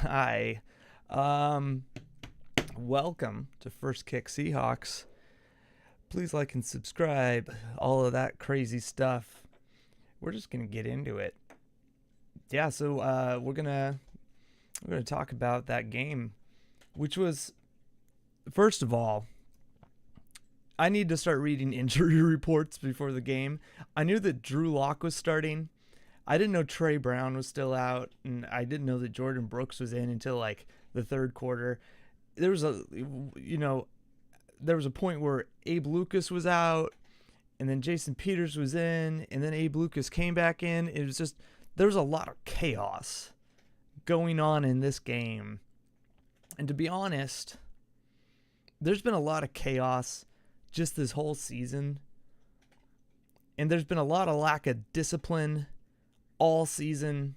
Hi. Um, Welcome to First Kick Seahawks. Please like and subscribe. All of that crazy stuff. We're just gonna get into it. Yeah, so we're gonna talk about that game, which was first of all, I need to start reading injury reports before the game. I knew that Drew Lock was starting. I didn't know Trey Brown was still out, and I didn't know that Jordan Brooks was in until like the third quarter. There was there was a point where Abe Lucas was out, and then Jason Peters was in, and then Abe Lucas came back in. It was just there was a lot of chaos going on in this game, and to be honest, there's been a lot of chaos just this whole season, and there's been a lot of lack of discipline all season.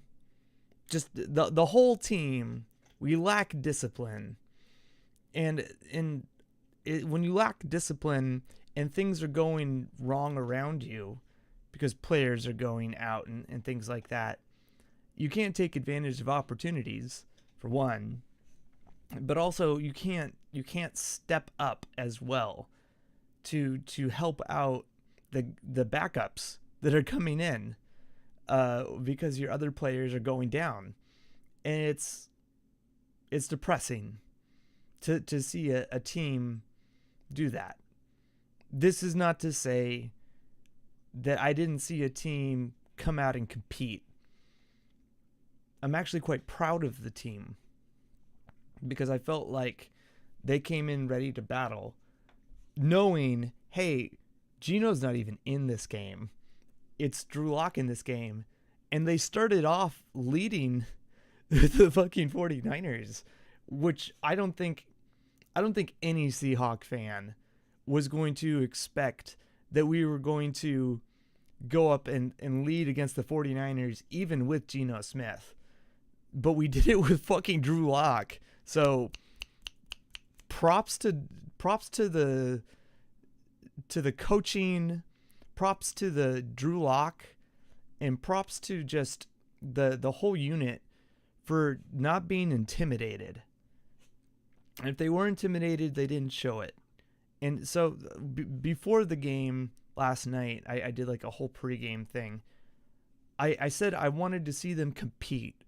Just the whole team, we lack discipline, and when you lack discipline and things are going wrong around you because players are going out and things like that, you can't take advantage of opportunities, for one, but also you can't step up as well to help out the backups that are coming in, because your other players are going down, and it's depressing to see a team do that. This is not to say that I didn't see a team come out and compete. I'm actually quite proud of the team because I felt like they came in ready to battle, knowing, hey, Geno's not even in this game. It's Drew Lock in this game. And they started off leading the fucking 49ers, which I don't think any Seahawk fan was going to expect that we were going to go up and lead against the 49ers, even with Geno Smith. But we did it with fucking Drew Lock. So props to the coaching, props to the Drew Lock, and props to just the whole unit for not being intimidated. And if they were intimidated, they didn't show it. And so before the game last night, I did like a whole pregame thing. I said I wanted to see them compete.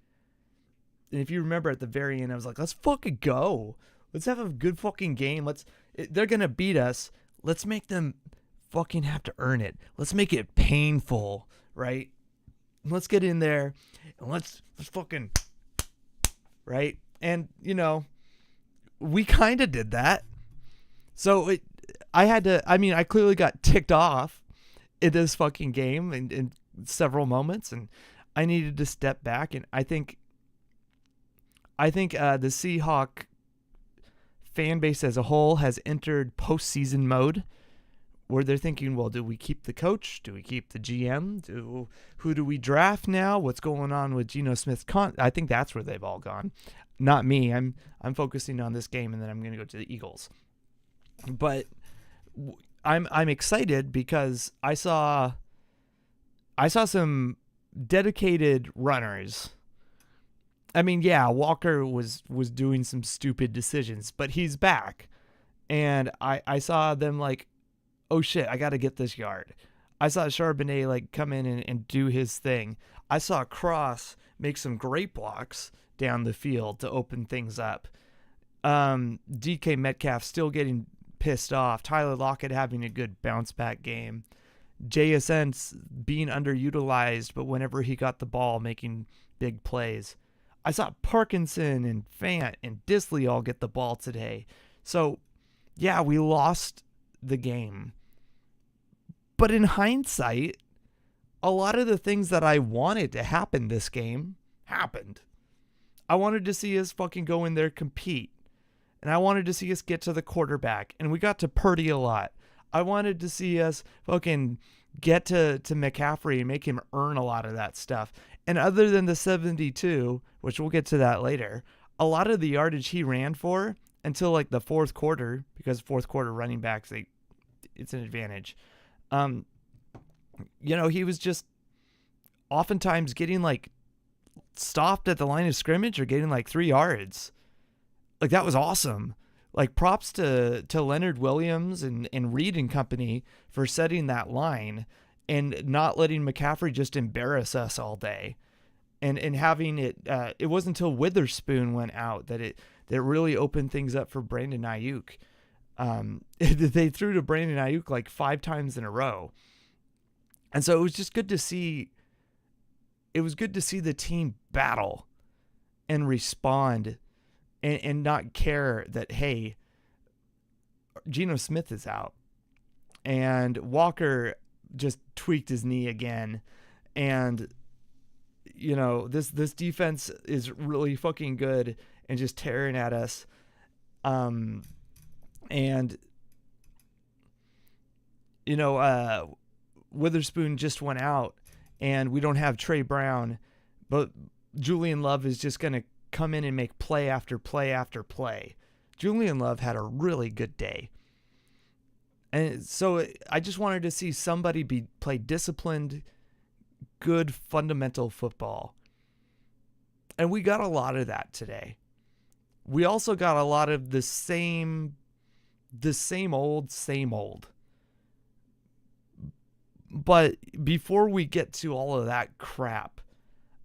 And if you remember at the very end, I was like, let's fucking go. Let's have a good fucking game. They're going to beat us. Let's make them fucking have to earn it. Let's make it painful, right? Let's get in there and let's fucking, right? And, we kind of did that. So I clearly got ticked off in this fucking game in several moments, and I needed to step back. And I think the Seahawk fan base as a whole has entered postseason mode, where they're thinking, well, do we keep the coach? Do we keep the GM? Who do we draft now? What's going on with Geno Smith's I think that's where they've all gone. Not me. I'm focusing on this game, and then I'm going to go to the Eagles. But I'm excited because I saw some dedicated runners. I mean, yeah, Walker was doing some stupid decisions, but he's back. And I saw them like, oh shit, I got to get this yard. I saw Charbonnet like come in and do his thing. I saw Cross make some great blocks down the field to open things up. DK Metcalf still getting pissed off. Tyler Lockett having a good bounce back game. JSN being underutilized, but whenever he got the ball, making big plays. I saw Parkinson and Fant and Disley all get the ball today. So, yeah, we lost the game. But in hindsight, a lot of the things that I wanted to happen this game happened. I wanted to see us fucking go in there, compete. And I wanted to see us get to the quarterback. And we got to Purdy a lot. I wanted to see us fucking get to McCaffrey and make him earn a lot of that stuff. And other than the 72, which we'll get to that later, a lot of the yardage he ran for until like the fourth quarter, because fourth quarter running backs, it's an advantage. He was just oftentimes getting like stopped at the line of scrimmage or getting like 3 yards. Like, that was awesome. Like, props to Leonard Williams and Reed and company for setting that line and not letting McCaffrey just embarrass us all day. And having it, it wasn't until Witherspoon went out that really opened things up for Brandon Ayuk. They threw to Brandon Ayuk like 5 times in a row. And so it was just good to see. It was good to see the team battle and respond and not care that, hey, Geno Smith is out and Walker just tweaked his knee again. And, you know, this defense is really fucking good and just tearing at us. And, you know, Witherspoon just went out and we don't have Trey Brown, but Julian Love is just going to come in and make play after play after play. Julian Love had a really good day. And so I just wanted to see somebody play disciplined, good fundamental football. And we got a lot of that today. We also got a lot of the same old. But before we get to all of that crap,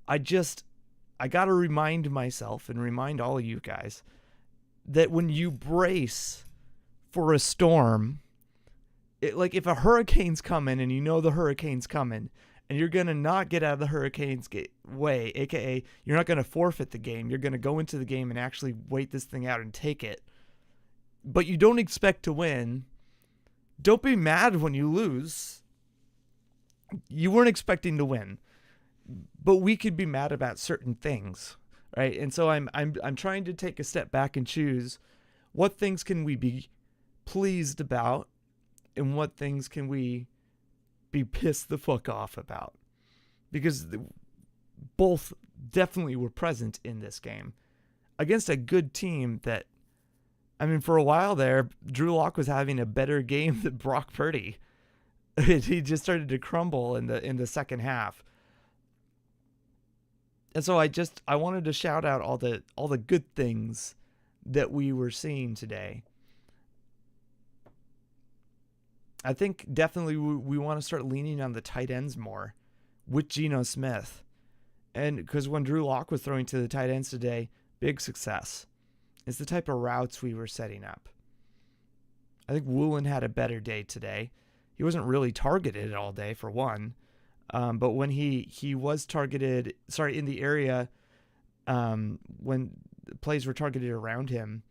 I got to remind myself and remind all of you guys that when you brace for a storm, like if a hurricane's coming and you know the hurricane's coming and you're going to not get out of the hurricane's way, aka you're not going to forfeit the game, you're going to go into the game and actually wait this thing out and take it, but you don't expect to win, don't be mad when you lose. You weren't expecting to win, but we could be mad about certain things, right? And so I'm trying to take a step back and choose what things can we be pleased about and what things can we be pissed the fuck off about, because both definitely were present in this game against a good team that, I mean, for a while there, Drew Lock was having a better game than Brock Purdy. He just started to crumble in the second half. And so I wanted to shout out all the good things that we were seeing today. I think definitely we want to start leaning on the tight ends more with Geno Smith. And because when Drew Lock was throwing to the tight ends today, big success. It's the type of routes we were setting up. I think Woolen had a better day today. He wasn't really targeted all day, for one. But when he was targeted, in the area, when plays were targeted around him,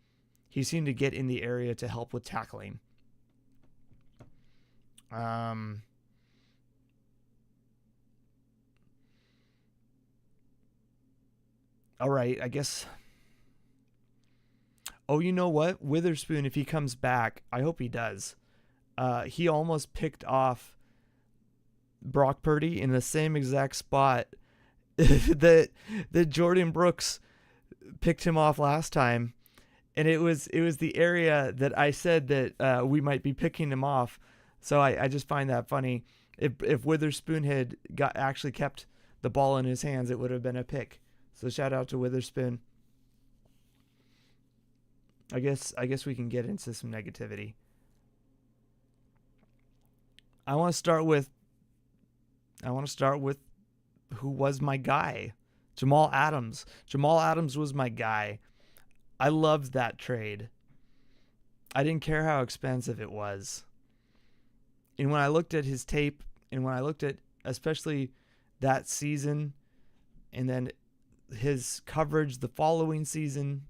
he seemed to get in the area to help with tackling. All right, I guess. Oh, you know what? Witherspoon, if he comes back, I hope he does. He almost picked off Brock Purdy in the same exact spot that Jordan Brooks picked him off last time, and it was the area that I said that we might be picking him off. So I just find that funny. If Witherspoon had actually kept the ball in his hands, it would have been a pick. So shout out to Witherspoon. I guess we can get into some negativity. I want to start with who was my guy. Jamal Adams. Jamal Adams was my guy. I loved that trade. I didn't care how expensive it was. And when I looked at his tape, and when I looked at especially that season, and then his coverage the following season,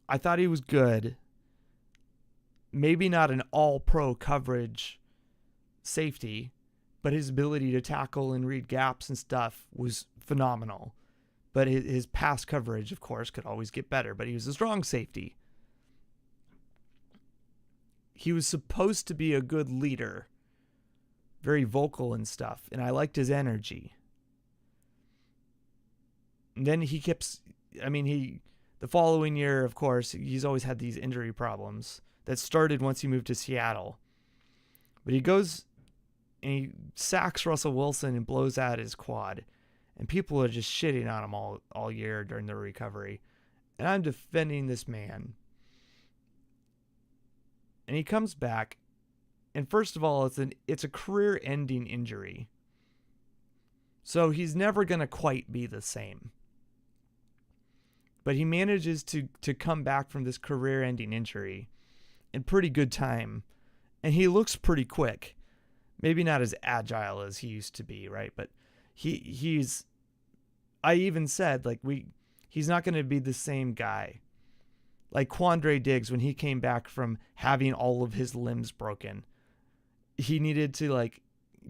I thought he was good. Maybe not an all-pro coverage safety, but his ability to tackle and read gaps and stuff was phenomenal. But his pass coverage, of course, could always get better, but he was a strong safety. He was supposed to be a good leader, very vocal and stuff, and I liked his energy. And then the following year, of course, he's always had these injury problems that started once he moved to Seattle. But he goes and he sacks Russell Wilson and blows out his quad. and people are just shitting on him all year during the recovery. And I'm defending this man. And he comes back, and first of all, it's a career-ending injury. So he's never going to quite be the same. But he manages to come back from this career-ending injury in pretty good time. And he looks pretty quick. Maybe not as agile as he used to be, right? But he's... I even said, like, he's not going to be the same guy. Like Quandre Diggs, when he came back from having all of his limbs broken, he needed to, like,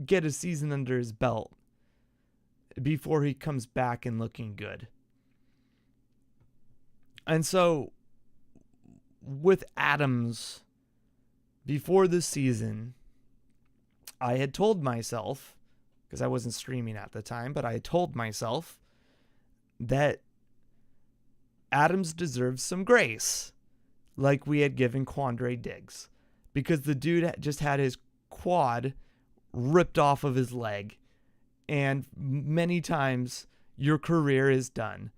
get a season under his belt before he comes back and looking good. And so with Adams, before the season, I had told myself, because I wasn't streaming at the time, but I had told myself that Adams deserves some grace, like we had given Quandre Diggs, because the dude just had his quad ripped off of his leg, and many times your career is done.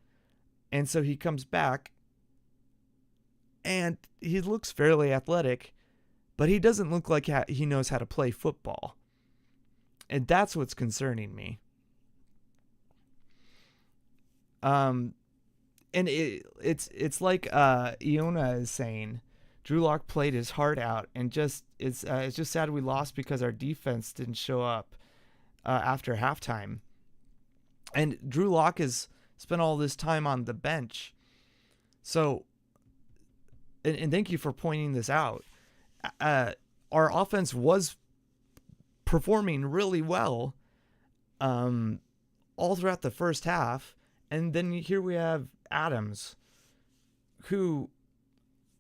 And so he comes back, and he looks fairly athletic, but he doesn't look like he knows how to play football. And that's what's concerning me. And it's like Iona is saying, Drew Lock played his heart out, and it's just sad we lost because our defense didn't show up after halftime. And Drew Lock has spent all this time on the bench. So, and thank you for pointing this out. Our offense was performing really well all throughout the first half. And then here we have Adams, who,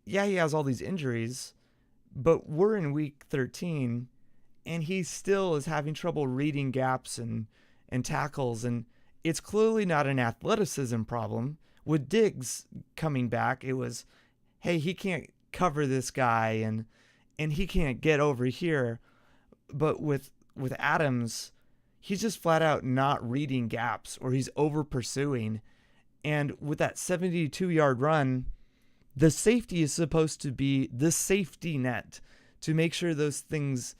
yeah, he has all these injuries, but we're in week 13, and he still is having trouble reading gaps and tackles, and it's clearly not an athleticism problem. With Diggs coming back, it was, hey, he can't cover this guy, and he can't get over here. But with Adams, he's just flat out not reading gaps, or he's over pursuing. And with that 72-yard run, the safety is supposed to be the safety net to make sure those things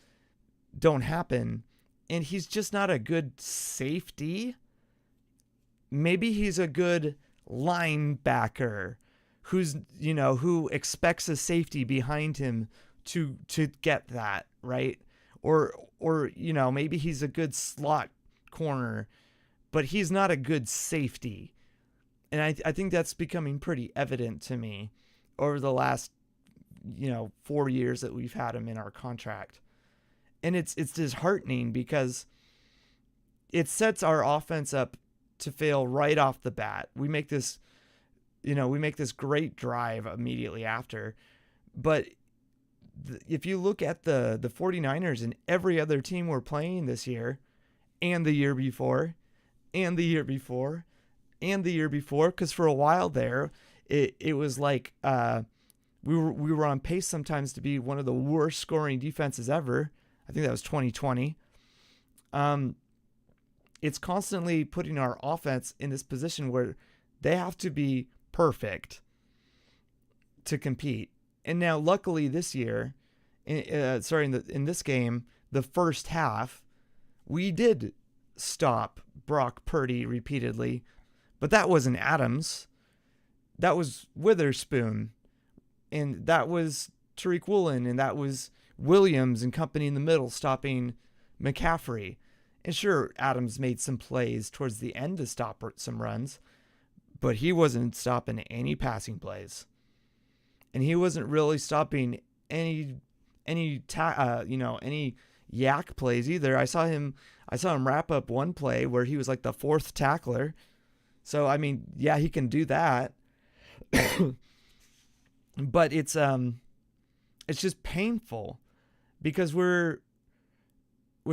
don't happen. And he's just not a good safety. Maybe he's a good linebacker who expects a safety behind him to get that, right? Or maybe he's a good slot corner, but he's not a good safety. And I think that's becoming pretty evident to me over the last 4 years that we've had him in our contract. And it's disheartening because it sets our offense up to fail right off the bat. We make this great drive immediately after. But if you look at the 49ers and every other team we're playing this year, and the year before, and the year before, and the year before, because for a while there, it was like we were on pace sometimes to be one of the worst scoring defenses ever. I think that was 2020. It's constantly putting our offense in this position where they have to be perfect to compete. And now, luckily, this year, in this game, the first half, we did stop Brock Purdy repeatedly, but that wasn't Adams. That was Witherspoon, and that was Tariq Woolen, and that was Williams and company in the middle stopping McCaffrey. And sure, Adams made some plays towards the end to stop some runs, but he wasn't stopping any passing plays. And he wasn't really stopping any yak plays either. I saw him wrap up one play where he was like the fourth tackler. So I mean, yeah, he can do that. But it's just painful because we're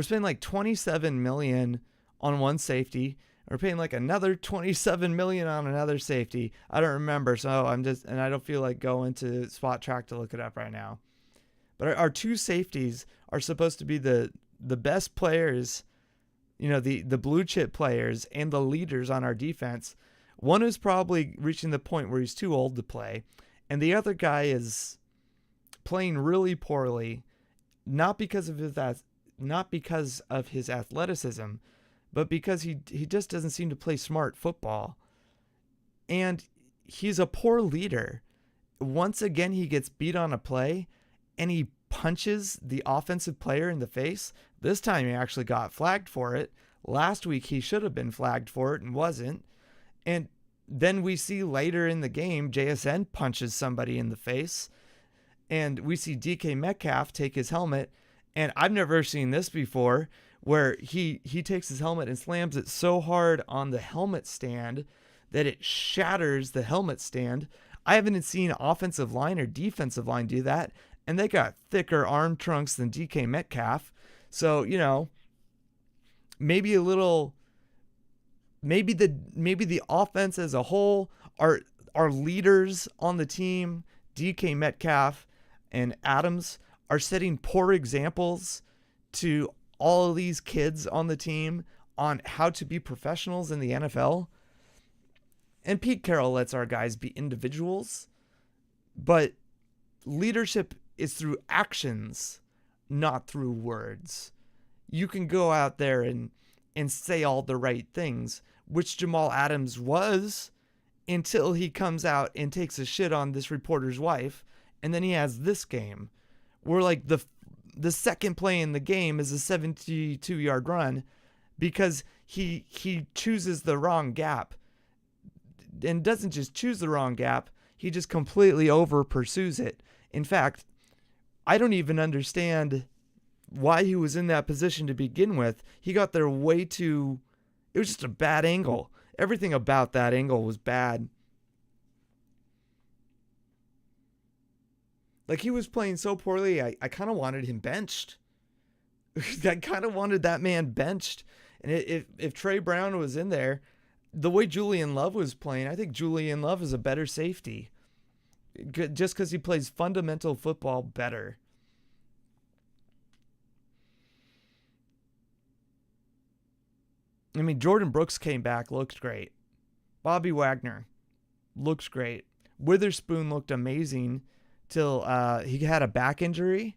spending like $27 million on one safety. We're paying like another $27 million on another safety. I don't remember, so I don't feel like going to Spot Track to look it up right now. But our two safeties are supposed to be the best players, the blue chip players and the leaders on our defense. One is probably reaching the point where he's too old to play, and the other guy is playing really poorly, not because of his athleticism, but because he just doesn't seem to play smart football. And he's a poor leader. Once again, he gets beat on a play and he punches the offensive player in the face. This time he actually got flagged for it. Last week he should have been flagged for it and wasn't. And then we see later in the game, JSN punches somebody in the face. And we see DK Metcalf take his helmet. And I've never seen this before, where he takes his helmet and slams it so hard on the helmet stand that it shatters the helmet stand. I haven't seen offensive line or defensive line do that, and they got thicker arm trunks than DK Metcalf. So, maybe the offense as a whole, our leaders on the team, DK Metcalf and Adams, are setting poor examples to all of these kids on the team on how to be professionals in the NFL. And Pete Carroll lets our guys be individuals, but leadership is through actions, not through words. You can go out there and say all the right things, which Jamal Adams was, until he comes out and takes a shit on this reporter's wife, and then he has this game where like the second play in the game is a 72-yard run because he chooses the wrong gap. And doesn't just choose the wrong gap, he just completely over pursues it. In fact, I don't even understand why he was in that position to begin with. He got there way too... It was just a bad angle. Everything about that angle was bad. Like, he was playing so poorly, I kind of wanted him benched. I kind of wanted that man benched. And if Trey Brown was in there, the way Julian Love was playing, I think Julian Love is a better safety. Just because he plays fundamental football better. I mean, Jordan Brooks came back, looked great. Bobby Wagner looks great. Witherspoon looked amazing till he had a back injury,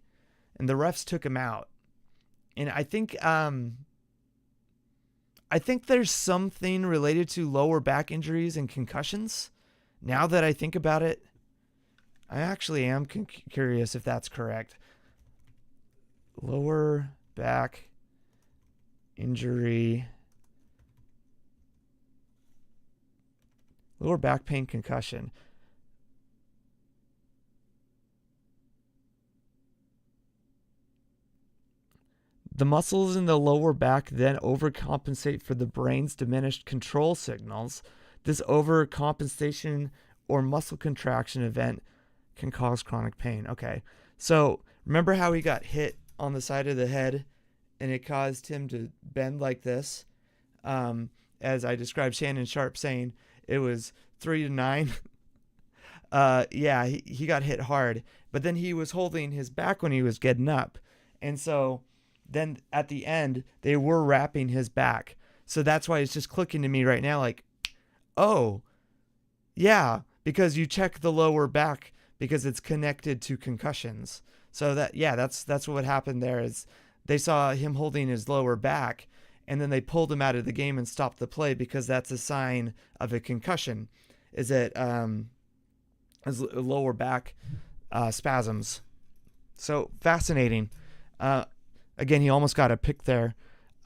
and the refs took him out. And I think there's something related to lower back injuries and concussions. Now that I think about it, I actually am curious if that's correct. Lower back injury. Lower back pain concussion. The muscles in the lower back then overcompensate for the brain's diminished control signals. This overcompensation or muscle contraction event can cause chronic pain. Okay, so remember how he got hit on the side of the head and it caused him to bend like this? As I described Shannon Sharp saying it was 3 to 9. Yeah, he got hit hard, but then he was holding his back when he was getting up. And so then at the end, they were wrapping his back. So that's why it's just clicking to me right now like, oh, yeah, because you check the lower back because it's connected to concussions. So that's what happened there is they saw him holding his lower back and then they pulled him out of the game and stopped the play because that's a sign of a concussion. Is it lower back spasms. So fascinating. Again, he almost got a pick there.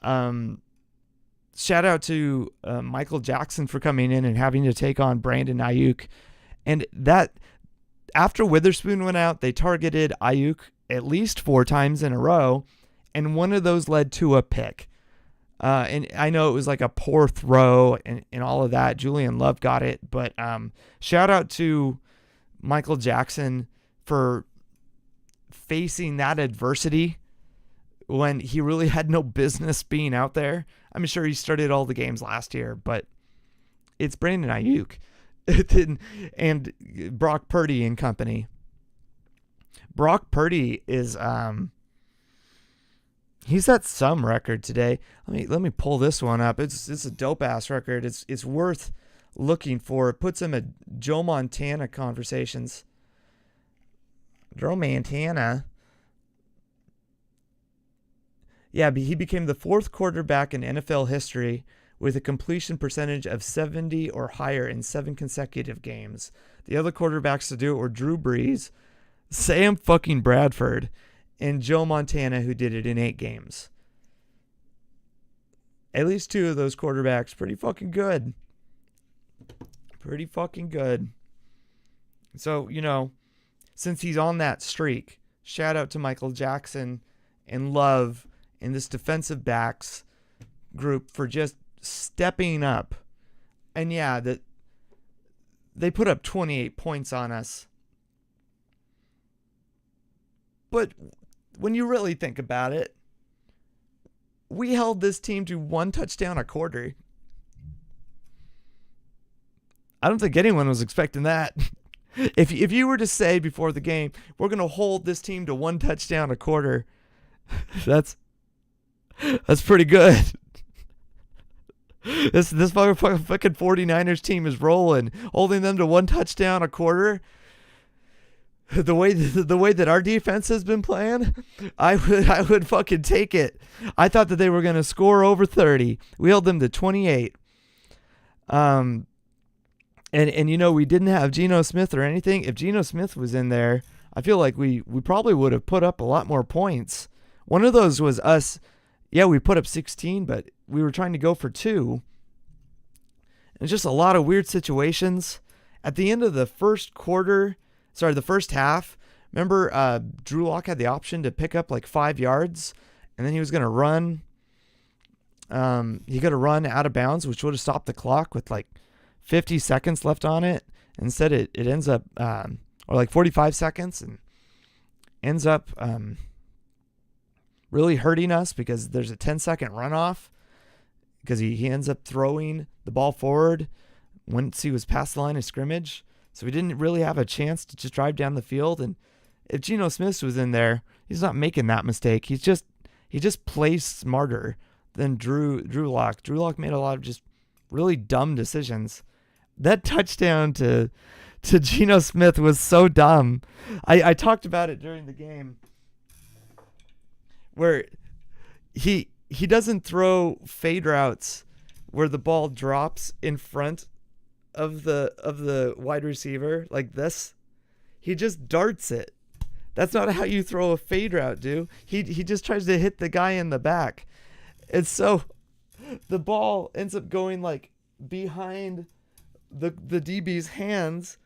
Shout out to Michael Jackson for coming in and having to take on Brandon Ayuk. And that, after Witherspoon went out, they targeted Ayuk at least 4 times in a row, and one of those led to a pick. And I know it was like a poor throw and all of that. Julian Love got it, but shout out to Michael Jackson for facing that adversity when he really had no business being out there. I'm sure he started all the games last year, but it's Brandon Ayuk and Brock Purdy and company. Brock Purdy is He set some record today. Let me pull this one up. It's a dope ass record. It's worth looking for. It puts him at Joe Montana conversations. Joe Montana. Yeah, he became the 4th quarterback in NFL history with a completion percentage of 70 or higher in 7 consecutive games. The other quarterbacks to do it were Drew Brees, Sam fucking Bradford, and Joe Montana, who did it in 8 games. At least 2 of those quarterbacks, pretty fucking good. Pretty fucking good. So, since he's on that streak, shout out to Michael Jackson and Love and this defensive backs group for just stepping up. And yeah, that they put up 28 points on us. But when you really think about it, we held this team to 1 touchdown a quarter. I don't think anyone was expecting that. If you were to say before the game, we're going to hold this team to 1 touchdown a quarter, that's pretty good. This fucking 49ers team is rolling, holding them to 1 touchdown a quarter. The way that our defense has been playing, I would fucking take it. I thought that they were going to score over 30. We held them to 28. And we didn't have Geno Smith or anything. If Geno Smith was in there, I feel like we probably would have put up a lot more points. One of those was us. Yeah, we put up 16, but we were trying to go for 2. And just a lot of weird situations. At the end of the first half, remember Drew Lock had the option to pick up like 5 yards, and then he was going to run. He could have run out of bounds, which would have stopped the clock with like 50 seconds left on it. Instead, it ends up, or like 45 seconds, and ends up really hurting us because there's a 10-second runoff because he ends up throwing the ball forward once he was past the line of scrimmage. So we didn't really have a chance to just drive down the field. And if Geno Smith was in there, he's not making that mistake. He just plays smarter than Drew Lock. Drew Lock made a lot of just really dumb decisions. That touchdown to Geno Smith was so dumb. I talked about it during the game where he doesn't throw fade routes where the ball drops in front of the wide receiver like this. He just darts it. That's not how you throw a fade route, dude. He just tries to hit the guy in the back. And so the ball ends up going like behind the DB's hands,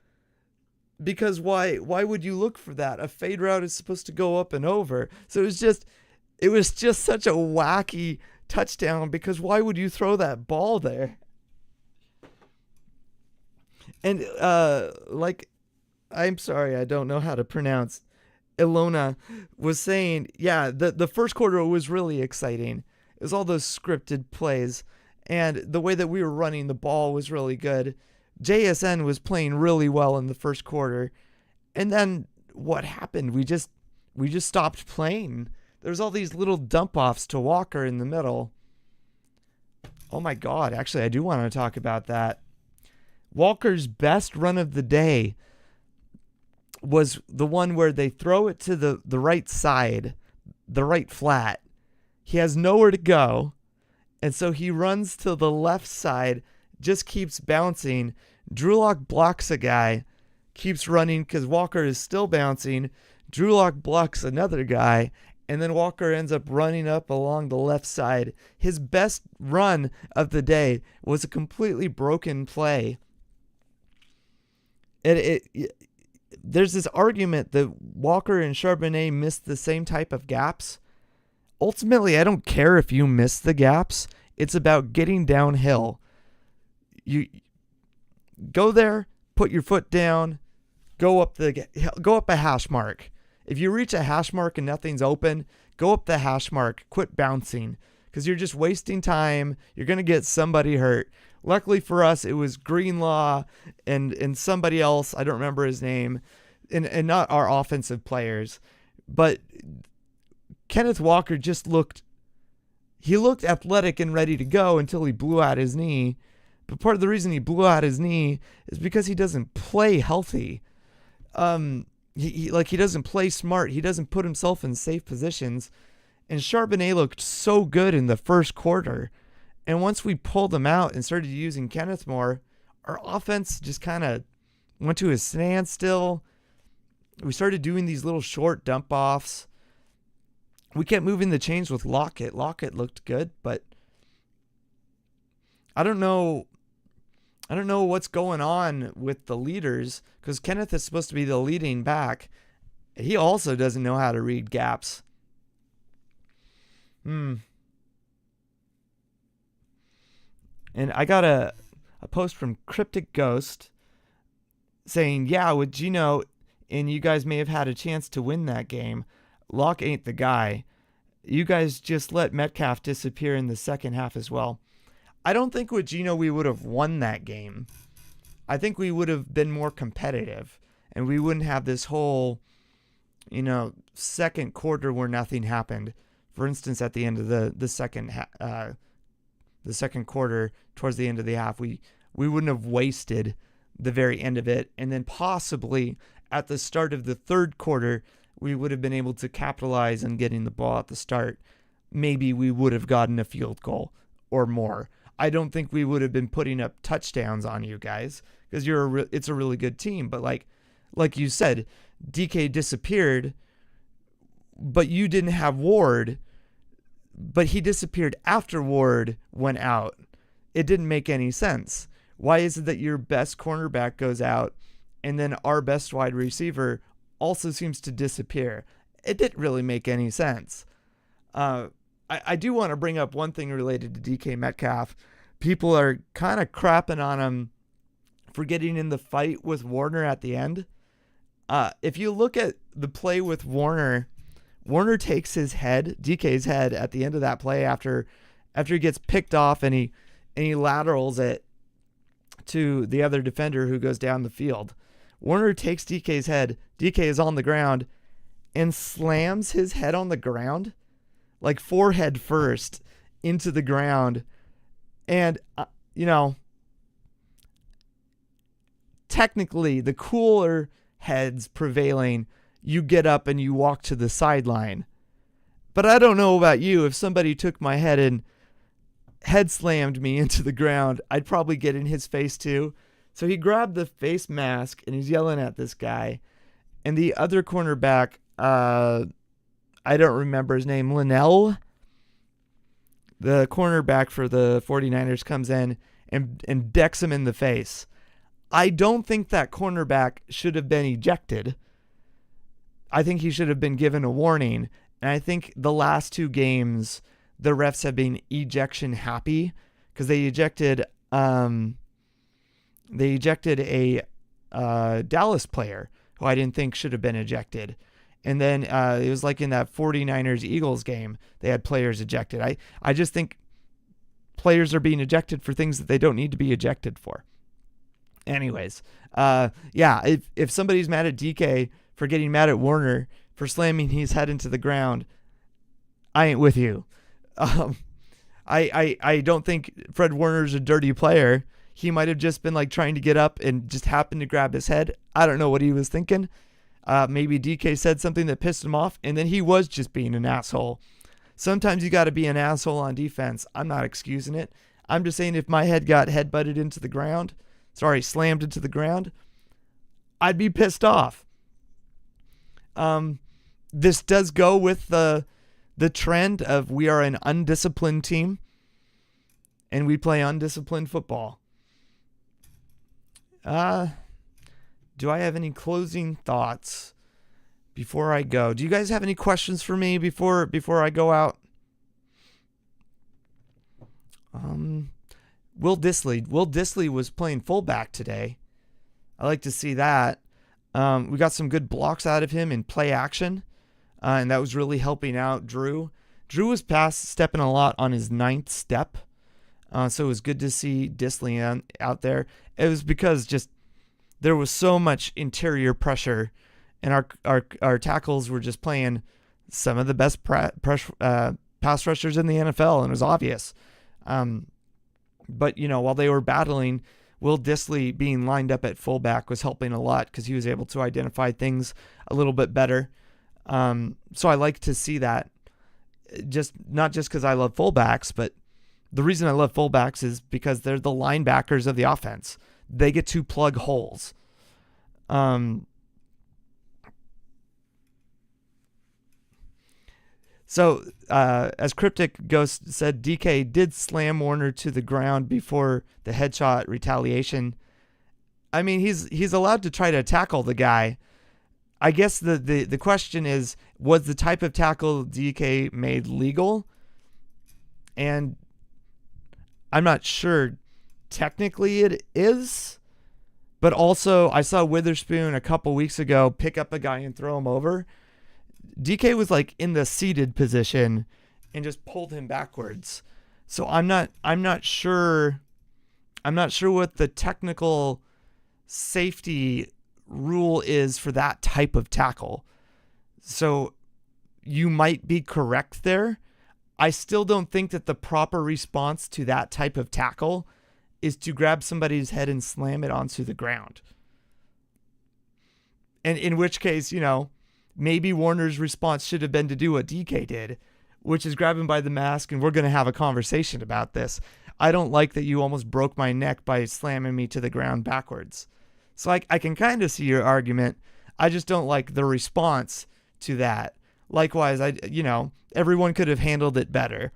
because why would you look for that? A fade route is supposed to go up and over. So it was just such a wacky touchdown, because why would you throw that ball there? And I'm sorry, I don't know how to pronounce. Ilona was saying, yeah, the first quarter was really exciting. It was all those scripted plays, and the way that we were running the ball was really good. JSN was playing really well in the first quarter, and then what happened? We just stopped playing. There's all these little dump offs to Walker in the middle. Oh my God, actually, I do want to talk about that. Walker's best run of the day was the one where they throw it to the right side, the right flat. He has nowhere to go, and so he runs to the left side, just keeps bouncing. Drew Lock blocks a guy, keeps running because Walker is still bouncing. Drew Lock blocks another guy, and then Walker ends up running up along the left side. His best run of the day was a completely broken play. There's this argument that Walker and Charbonnet missed the same type of gaps. Ultimately, I don't care if you miss the gaps. It's about getting downhill. You go there, put your foot down, go up a hash mark. If you reach a hash mark and nothing's open, go up the hash mark. Quit bouncing, because you're just wasting time. You're going to get somebody hurt. Luckily for us, it was Greenlaw and somebody else. I don't remember his name, and not our offensive players. But Kenneth Walker just looked he looked athletic and ready to go until he blew out his knee. But part of the reason he blew out his knee is because he doesn't play healthy. He doesn't play smart. He doesn't put himself in safe positions. And Charbonnet looked so good in the first quarter. And once we pulled him out and started using Kenneth more, our offense just kind of went to a standstill. We started doing these little short dump offs. We kept moving the chains with Lockett. Lockett looked good, but I don't know what's going on with the leaders, because Kenneth is supposed to be the leading back. He also doesn't know how to read gaps. And I got a post from Cryptic Ghost saying, yeah, with Geno, and you guys may have had a chance to win that game. Locke ain't the guy. You guys just let Metcalf disappear in the second half as well. I don't think with Geno we would have won that game. I think we would have been more competitive, and we wouldn't have this whole, second quarter where nothing happened. For instance, at the end of the second quarter, towards the end of the half, we wouldn't have wasted the very end of it, and then possibly at the start of the third quarter, we would have been able to capitalize on getting the ball at the start. Maybe we would have gotten a field goal or more. I don't think we would have been putting up touchdowns on you guys, because it's a really good team. But like you said, DK disappeared, but you didn't have Ward, but he disappeared after Ward went out. It didn't make any sense. Why is it that your best cornerback goes out and then our best wide receiver also seems to disappear? It didn't really make any sense. I do want to bring up one thing related to DK Metcalf. People are kind of crapping on him for getting in the fight with Warner at the end. If you look at the play with Warner takes DK's head at the end of that play after he gets picked off, and he laterals it to the other defender who goes down the field. Warner takes DK's head. DK is on the ground and slams his head on the ground, like forehead first into the ground. And, technically the cooler heads prevailing, you get up and you walk to the sideline. But I don't know about you. If somebody took my head and head slammed me into the ground, I'd probably get in his face too. So he grabbed the face mask and he's yelling at this guy. And the other cornerback, I don't remember his name, Linnell, the cornerback for the 49ers, comes in and decks him in the face. I don't think that cornerback should have been ejected. I think he should have been given a warning. And I think the last two games, the refs have been ejection happy, because they ejected a Dallas player who I didn't think should have been ejected. And then it was like in that 49ers-Eagles game, they had players ejected. I just think players are being ejected for things that they don't need to be ejected for. Anyways, if somebody's mad at DK for getting mad at Warner for slamming his head into the ground, I ain't with you. I don't think Fred Warner's a dirty player. He might have just been like trying to get up and just happened to grab his head. I don't know what he was thinking. Maybe DK said something that pissed him off, and then he was just being an asshole. Sometimes you got to be an asshole on defense. I'm not excusing it. I'm just saying if my head got slammed into the ground, I'd be pissed off. This does go with the trend of we are an undisciplined team, and we play undisciplined football. Do I have any closing thoughts before I go? Do you guys have any questions for me before I go out? Will Dissly was playing fullback today. I like to see that. We got some good blocks out of him in play action, and that was really helping out Drew. Drew was stepping a lot on his 9th step, so it was good to see Dissly out there. It was because just there was so much interior pressure, and our tackles were just playing some of the best pass rushers in the NFL, and it was obvious. But, while they were battling, Will Dissly being lined up at fullback was helping a lot because he was able to identify things a little bit better. So I like to see that, not just because I love fullbacks, but the reason I love fullbacks is because they're the linebackers of the offense. They get to plug holes. So, as Cryptic Ghost said, DK did slam Warner to the ground before the headshot retaliation. I mean, he's allowed to try to tackle the guy. I guess the question is, was the type of tackle DK made legal? And I'm not sure technically it is, but also I saw Witherspoon a couple weeks ago pick up a guy and throw him over. DK was like in the seated position and just pulled him backwards. So I'm not sure what the technical safety rule is for that type of tackle. So you might be correct there. I still don't think that the proper response to that type of tackle is to grab somebody's head and slam it onto the ground. And in which case, maybe Warner's response should have been to do what DK did, which is grab him by the mask, and we're going to have a conversation about this. I don't like that you almost broke my neck by slamming me to the ground backwards. So I can kind of see your argument. I just don't like the response to that. Likewise, everyone could have handled it better.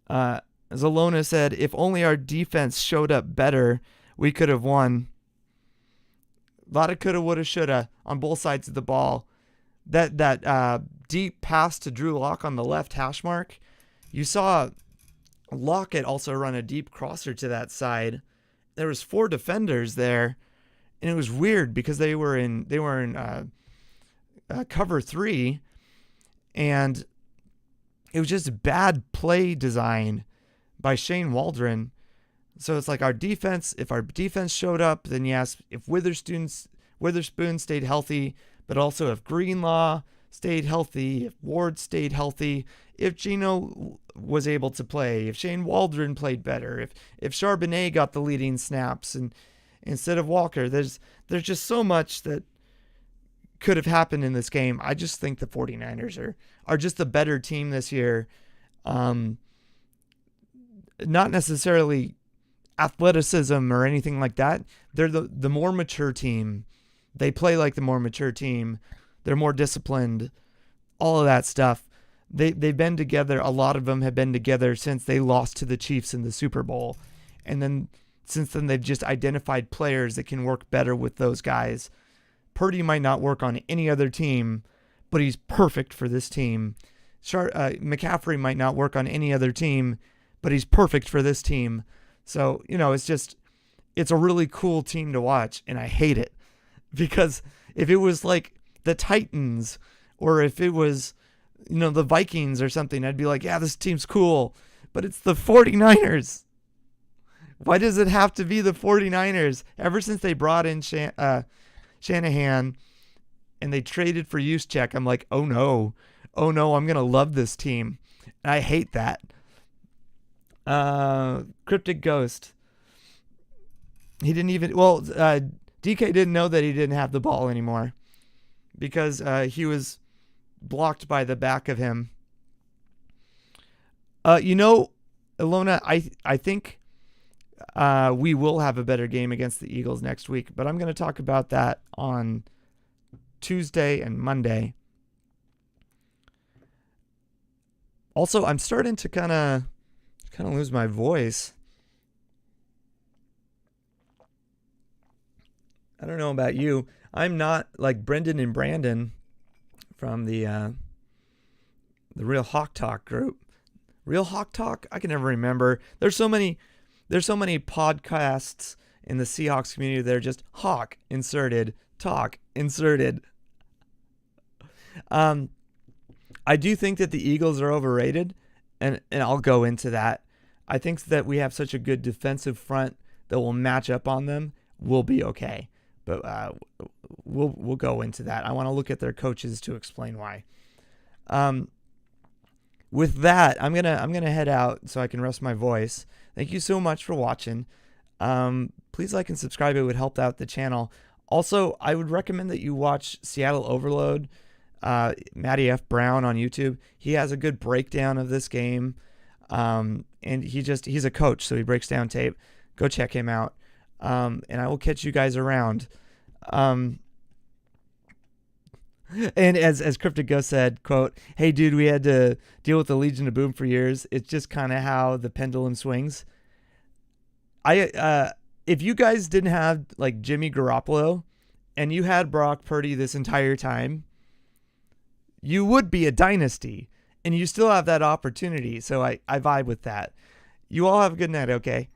Zalona said, if only our defense showed up better, we could have won. A lot of coulda, woulda, shoulda on both sides of the ball. That deep pass to Drew Lock on the left hash mark. You saw Lockett also run a deep crosser to that side. There was 4 defenders there, and it was weird because they were in cover 3, and it was just bad play design by Shane Waldron. So it's like if our defense showed up, then yes, if Witherspoon stayed healthy, but also if Greenlaw stayed healthy, if Ward stayed healthy, if Gino was able to play, if Shane Waldron played better, if Charbonnet got the leading snaps and instead of Walker, there's just so much that could have happened in this game. I just think the 49ers are just a better team this year. Not necessarily athleticism or anything like that. They're the more mature team. They play like the more mature team. They're more disciplined. All of that stuff. They've been together. A lot of them have been together since they lost to the Chiefs in the Super Bowl. And then since then, they've just identified players that can work better with those guys. Purdy might not work on any other team, but he's perfect for this team. McCaffrey might not work on any other team, but he's perfect for this team. So, it's a really cool team to watch, and I hate it. Because if it was like the Titans, or if it was, the Vikings or something, I'd be like, yeah, this team's cool. But it's the 49ers. Why does it have to be the 49ers? Ever since they brought in Shanahan and they traded for Juszczyk, I'm like, oh no, I'm going to love this team. And I hate that. Cryptic Ghost. He didn't even, DK didn't know that he didn't have the ball anymore because he was blocked by the back of him. Ilona, I think we will have a better game against the Eagles next week, but I'm going to talk about that on Tuesday and Monday. Also, I'm starting to kind of lose my voice. I don't know about you. I'm not like Brendan and Brandon from the Real Hawk Talk group. Real Hawk Talk? I can never remember. There's so many podcasts in the Seahawks community that are just Hawk inserted, Talk inserted. I do think that the Eagles are overrated, and I'll go into that. I think that we have such a good defensive front that will match up on them. We'll be okay. But we'll go into that. I want to look at their coaches to explain why. with that, I'm gonna head out so I can rest my voice. Thank you so much for watching. Please like and subscribe. It would help out the channel. Also, I would recommend that you watch Seattle Overload, Matty F. Brown on YouTube. He has a good breakdown of this game. And he's a coach, so he breaks down tape. Go check him out. And I will catch you guys around. And as Cryptic Ghost said, quote, "Hey dude, we had to deal with the Legion of Boom for years. It's just kind of how the pendulum swings." If you guys didn't have like Jimmy Garoppolo and you had Brock Purdy this entire time, you would be a dynasty, and you still have that opportunity. So I vibe with that. You all have a good night, okay?